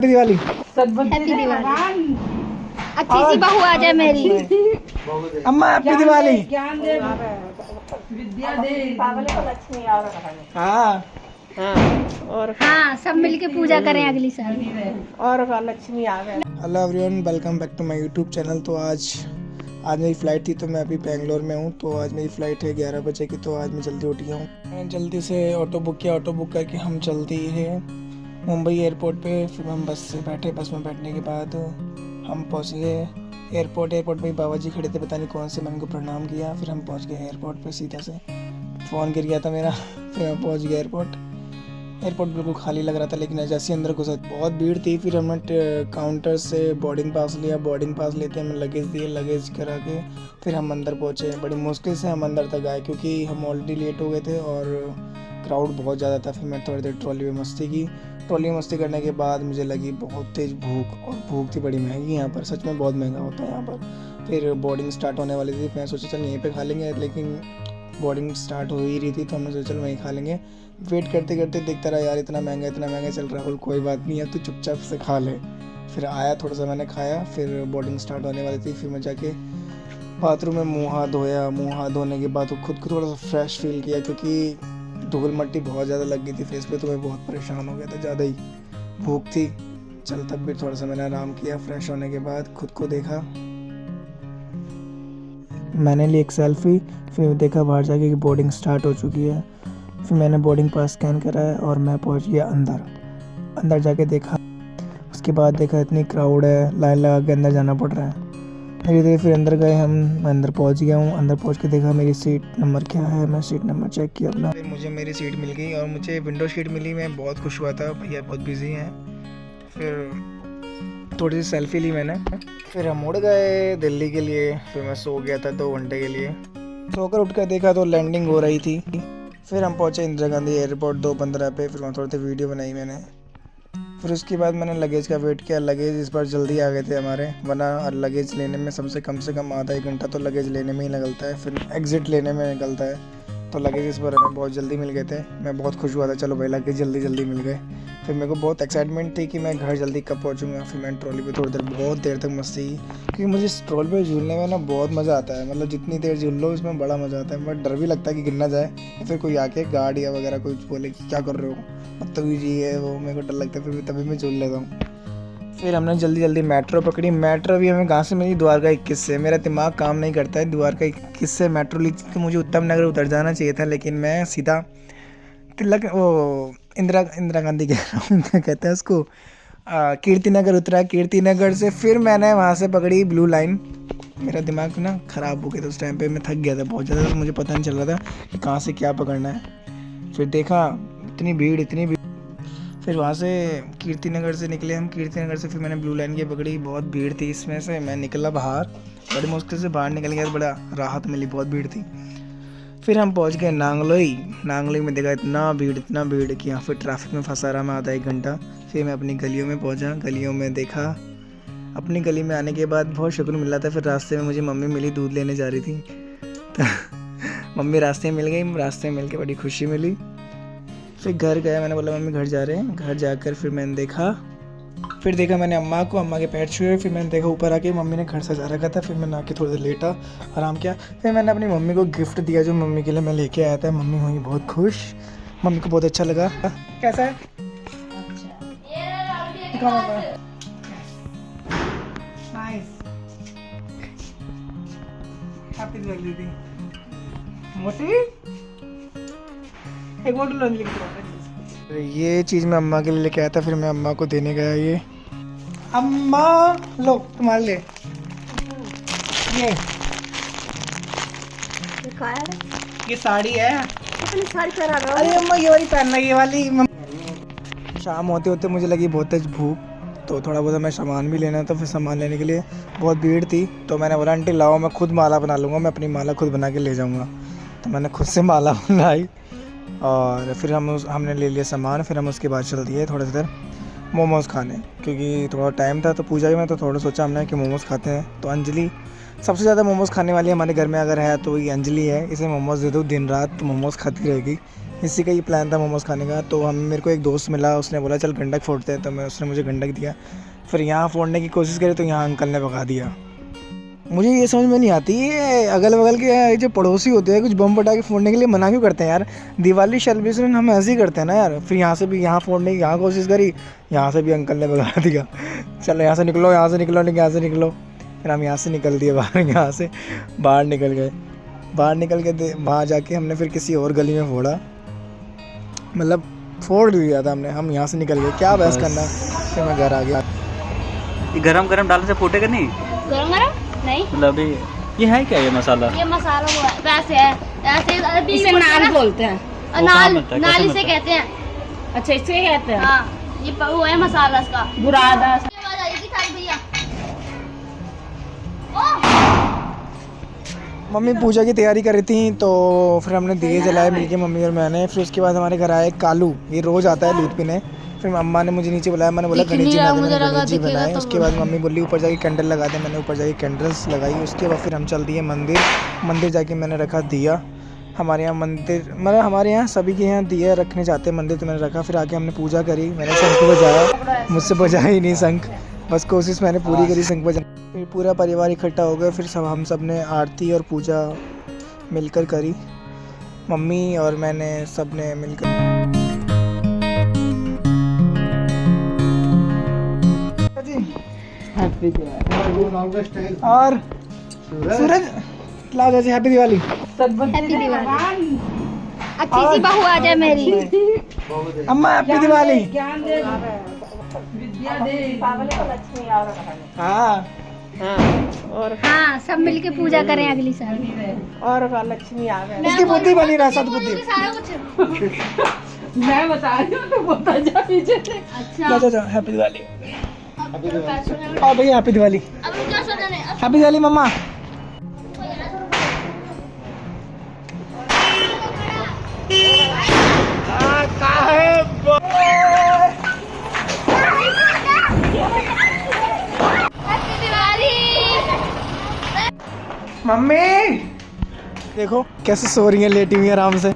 Diwali happy Diwali. अच्छी सी बहू आ जाए मेरी। अम्मा हैप्पी दिवाली। ज्ञान दे, विद्या दे, लक्ष्मी आ हाँ और हाँ, सब मिलके पूजा करें अगली साल। और लक्ष्मी आ गए। Hello everyone, welcome back to my YouTube channel. तो आज मेरी फ़्लाइट थी, तो मैं अभी बेंगलोर में हूँ। तो आज मेरी फ़्लाइट है 11 बजे की। तो आज मैं जल्दी उठ गया हूँ। मैंने जल्दी से ऑटो बुक किया। ऑटो बुक करके हम जल्दी है मुंबई एयरपोर्ट पे। फिर हम बस से बैठे। बस में बैठने के बाद हम पहुँच गए एयरपोर्ट। एयरपोर्ट में बाबा जी खड़े थे, पता नहीं कौन से। मैंने उनको प्रणाम किया। फिर हम पहुँच गए एयरपोर्ट पे सीधा से। फ़ोन गिर गया था मेरा। फिर हम पहुँच गए एयरपोर्ट। एयरपोर्ट बिल्कुल खाली लग रहा था, लेकिन जैसे अंदर घुसा बहुत भीड़ थी। फिर हमने काउंटर से बोर्डिंग पास लिया। बोर्डिंग पास लेते हमें लगेज दिए। लगेज करा के फिर हम अंदर पहुँचे। बड़ी मुश्किल से हम अंदर तक आए, क्योंकि हम ऑलरेडी लेट हो गए थे और क्राउड बहुत ज़्यादा था। फिर मैं थोड़ी देर ट्रॉली में मस्ती की। ट्रॉली में मस्ती करने के बाद मुझे लगी बहुत तेज़ भूख, और भूख थी बड़ी महंगी यहाँ पर। सच में बहुत महंगा होता है यहाँ पर। फिर बोर्डिंग स्टार्ट होने वाली थी। मैं सोचा चल यहीं पे खा लेंगे, लेकिन बोर्डिंग स्टार्ट हो ही रही थी, तो हमने सोचा चल वहीं खा लेंगे। वेट करते करते देखता रहा, यार इतना महंगा चल रहा है। कोई बात नहीं है, तू चुपचाप से खा ले। फिर आया, थोड़ा सा मैंने खाया। फिर बोर्डिंग स्टार्ट होने वाली थी। फिर मैं जाके बाथरूम में मुँह हाथ धोया। मुँह हाथ धोने के बाद खुद को थोड़ा सा फ्रेश फील किया, क्योंकि धूल मट्टी बहुत ज़्यादा लग गई थी फेस पे। तो मैं बहुत परेशान हो गया था, ज़्यादा ही भूख थी। चल तब भी थोड़ा सा मैंने आराम किया। फ्रेश होने के बाद खुद को देखा, मैंने ली एक सेल्फी। फिर देखा बाहर जाके कि बोर्डिंग स्टार्ट हो चुकी है। फिर मैंने बोर्डिंग पास स्कैन कराया और मैं पहुंच गया अंदर जाके देखा। उसके बाद देखा इतनी क्राउड है, लाइन लगा के अंदर जाना पड़ रहा है। धीरे धीरे फिर अंदर गए हम। मैं अंदर पहुंच गया हूँ। अंदर पहुंच के देखा मेरी सीट नंबर क्या है। मैं सीट नंबर चेक किया अपना। फिर मुझे मेरी सीट मिल गई और मुझे विंडो सीट मिली। मैं बहुत खुश हुआ था, भैया बहुत बिजी हैं। फिर थोड़ी सी सेल्फी ली मैंने। फिर हम उड़ गए दिल्ली के लिए। फिर मैं सो गया था 2 घंटे के लिए। सोकर उठ कर देखा तो लैंडिंग हो रही थी। फिर हम पहुँचे इंदिरा गांधी एयरपोर्ट 2:15 पे। फिर वहाँ थोड़ी सी वीडियो बनाई मैंने। फिर उसके बाद मैंने लगेज का वेट किया। लगेज इस बार जल्दी आ गए थे हमारे, वरना लगेज लेने में कम से कम आधा 1 घंटा तो लगेज लेने में ही निकलता है। फिर एग्ज़िट लेने में निकलता है। तो लगेज इस बार हमें बहुत जल्दी मिल गए थे। मैं बहुत खुश हुआ था, चलो भाई लगेज जल्दी मिल गए। फिर मेरे को बहुत एक्साइटमेंट थी कि मैं घर जल्दी कब पहुंचूंगा। फिर मैंने ट्रॉली पे थोड़ी देर बहुत देर तक मस्ती की, क्योंकि मुझे इस ट्रॉली पे झूलने में ना बहुत मज़ा आता है। मतलब जितनी देर झूल लो इसमें बड़ा मज़ा आता है। बट डर भी लगता है कि गिर ना जाए, या फिर कोई आके गार्ड या वगैरह कोई बोले कि क्या कर रहे हो, बदतमीजी है वो। मेरे को डर लगता है, फिर तभी मैं झूल लेता हूँ। फिर हमने जल्दी मेट्रो पकड़ी। मेट्रो भी हमें कहाँ से मिली, द्वारका 21 से। मेरा दिमाग काम नहीं करता है। द्वारका 21 से मेट्रो ली थी, तो मुझे उत्तम नगर उतर जाना चाहिए था, लेकिन मैं सीधा तिलक वो इंदिरा गांधी कह रहा हूँ, क्या कहते हैं उसको, कीर्ति नगर उतरा। कीर्ति नगर से फिर मैंने वहाँ से पकड़ी ब्लू लाइन। मेरा दिमाग ना ख़राब हो गया था उस टाइम पे। मैं थक गया था बहुत ज़्यादा, तो मुझे पता नहीं चल रहा था कि कहाँ से क्या पकड़ना है। फिर देखा इतनी भीड़। फिर वहाँ से कीर्ति नगर से निकले हम। कीर्ति नगर से फिर मैंने ब्लू लाइन की पकड़ी। बहुत भीड़ थी इसमें से। मैं निकला बाहर, बड़ी मुश्किल से बाहर निकल गया, बड़ा राहत मिली, बहुत भीड़ थी। फिर हम पहुँच गए नांगलोई में देखा इतना भीड़ कि यहाँ फिर ट्रैफिक में फंसा रहा मैं आधा 1 घंटा। फिर मैं अपनी गलियों में पहुँचा। गलियों में देखा, अपनी गली में आने के बाद बहुत सुकून मिला था। फिर रास्ते में मुझे मम्मी मिली, दूध लेने जा रही थी। तो मम्मी रास्ते में मिल गई। रास्ते में मिल के बड़ी खुशी मिली। फिर घर गया, मैंने बोला मम्मी घर जा रहे हैं। घर जाकर फिर मैंने देखा मैंने अम्मा को, अम्मा के पैर छुए। फिर मैंने देखा ऊपर आके मम्मी ने घर सजा रखा था। फिर मैंने आके थोड़ी देर लेटा, आराम किया। फिर मैंने अपनी मम्मी को गिफ्ट दिया, जो मम्मी के लिए मैं लेके आया था। मम्मी हुई बहुत खुश, मम्मी को बहुत अच्छा लगा। कैसा है? ये चीज़ मैं अम्मा के लिए लेके आया था। फिर मैं अम्मा को देने गया। ये अम्मा लो तुम्हारे लिए ये साड़ी है। अपनी साड़ी पहना रहा अरे अम्मा ये वाली पहनना, ये वाली। शाम होते होते मुझे लगी बहुत तेज भूख, तो थोड़ा बहुत मैं सामान भी लेना था। फिर सामान लेने के लिए बहुत भीड़ थी, तो मैंने बोला आंटी लाओ मैं खुद माला बना लूँगा, मैं अपनी माला खुद बना के ले जाऊँगा। तो मैंने खुद से माला बनाई और फिर हमने ले लिया सामान। फिर हम उसके बाद चल दिए थोड़ा सा देर मोमोज़ खाने, क्योंकि थोड़ा टाइम था। तो पूजा में तो थोड़ा सोचा हमने कि मोमोज़ खाते हैं। तो अंजलि सबसे ज़्यादा मोमोज़ खाने वाली हमारे घर में अगर है तो ये अंजलि है। इसे मोमोज़ दे दो दिन रात तो मोमोज़ खाती रहेगी। इसी का ही प्लान था मोमोज़ खाने का। तो हम मेरे को एक दोस्त मिला, उसने बोला चल गंडक फोड़ते हैं, तो उसने मुझे गंडक दिया। फिर यहाँ फोड़ने की कोशिश करी तो यहाँ अंकल ने भगा दिया। मुझे ये समझ में नहीं आती ये अगल बगल के जो पड़ोसी होते हैं कुछ बम पटाखे फोड़ने के लिए मना क्यों करते हैं यार। दिवाली सेलिब्रेशन हम ऐसे ही करते हैं ना यार। फिर यहाँ से भी यहाँ फोड़ने की यहाँ कोशिश करी, यहाँ से भी अंकल ने भगा दिया। चलो यहाँ से निकलो, यहाँ से निकलो, नहीं यहाँ से निकलो। फिर हम यहाँ से निकल दिए बाहर, यहाँ से बाहर निकल गए। बाहर निकल के वहाँ जाके हमने फिर किसी और गली में फोड़ा, मतलब फोड़ दिया था हमने। हम यहाँ से निकल गए, क्या बहस करना। फिर मैं घर आ गया। गरम गरम डालने से फूटेगा नहीं? गरम गरम नहीं, मतलब ये है क्या ये मसाला? ये मसाला वो है, वैसे है ऐसे अभी इसे नाल बोलते हैं। वो कहाँ नाल मिलता है? नाल कैसे इसे मिलता है? कहते हैं। अच्छा इसे कहते हैं। हाँ ये वो है मसाला इसका। बुरादा। आवाज आई थी थाली भैया। ओ मम्मी पूजा की तैयारी कर रही थी, तो फिर हमने दिए जलाए मिलके मम्मी और मैंने। फिर उसके बाद हमारे घर आए कालू, ये रोज़ आता है दूध पीने। फिर अम्मा ने मुझे नीचे बुलाया, मैंने बोला गणेश जी बना दे, मैंने गणेश जी बनाए। उसके बाद मम्मी बोली ऊपर जाके कैंडल लगा दे, मैंने ऊपर जाके कैंडल्स लगाई। उसके बाद फिर हम चल दिए मंदिर। मंदिर जाके मैंने रखा दिया। हमारे यहाँ मंदिर मतलब हमारे यहाँ सभी के यहाँ दिया रखने जाते हैं मंदिर, तो मैंने रखा। फिर आके हमने पूजा करी, मैंने शंख बजाया, मुझसे बजाया ही नहीं शंख, बस कोशिश मैंने पूरी करी शंख बजाने। फिर पूरा परिवार इकट्ठा हो गया। फिर हम सब ने आरती और पूजा मिलकर करी, मम्मी और मैंने सब ने मिलकर। और सूरज लाओ जैसे हैप्पी दिवाली। हैप्पी दिवाली। अच्छी सी बहू आ जाए मेरी। अम्मा हैप्पी दिवाली। विद्या दे। पावले को लक्ष्मी और हाँ और हाँ सब मिलके पूजा करें अगली साल। लक्ष्मी आ गए। इसकी बुद्धि बनी रहा, सदबुद्धि। सारा कुछ मैं बता रही हूँ तो बोलता जा पीछे से। अच्छा। जाओ हैप्पी दिवाली। आओ भैया हैप्पी दिवाली। अब क्या सोचना है? हैप्पी दिवाली मम्मा। हैप्पी दिवाली। मम्मी देखो कैसे सो रही है, लेटी हुई है आराम से।